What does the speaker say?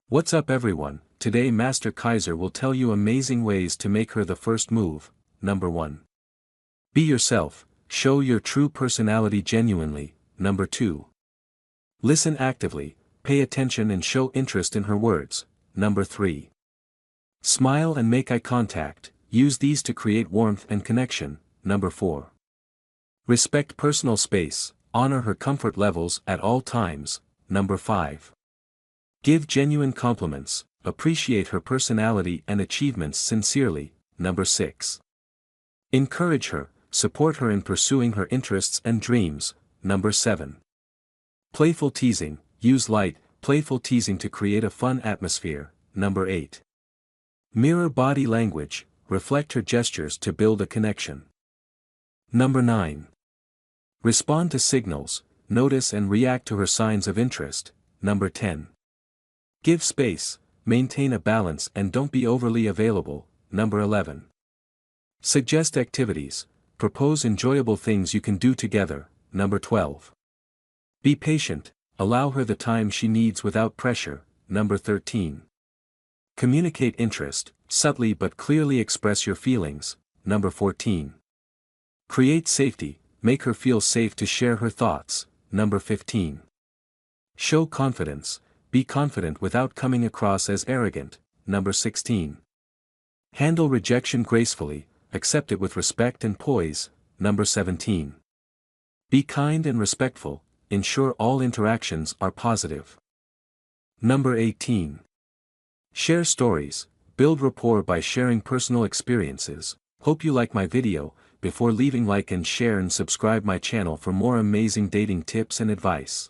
What's up everyone, today Master Kaiser will tell you amazing ways to make her the first move. Number 1. Be yourself, show your true personality genuinely. Number 2. Listen actively, pay attention and show interest in her words. Number 3. Smile and make eye contact, use these to create warmth and connection. Number 4. Respect personal space, honor her comfort levels at all times. Number 5. Give genuine compliments, appreciate her personality and achievements sincerely. Number 6. Encourage her, support her in pursuing her interests and dreams. Number 7. Playful teasing, use light, playful teasing to create a fun atmosphere. Number 8. Mirror body language, reflect her gestures to build a connection. Number 9. Respond to signals, notice and react to her signs of interest. Number 10. Give space, maintain a balance and don't be overly available. Number 11. Suggest activities, propose enjoyable things you can do together. Number 12. Be patient, allow her the time she needs without pressure. Number 13. Communicate interest, subtly but clearly express your feelings. Number 14. Create safety, make her feel safe to share her thoughts. Number 15. Show confidence, be confident without coming across as arrogant. Number 16. Handle rejection gracefully, accept it with respect and poise. Number 17. Be kind and respectful, ensure all interactions are positive. Number 18. Share stories, build rapport by sharing personal experiences. Hope you like my video. Before leaving, like and share and subscribe my channel for more amazing dating tips and advice.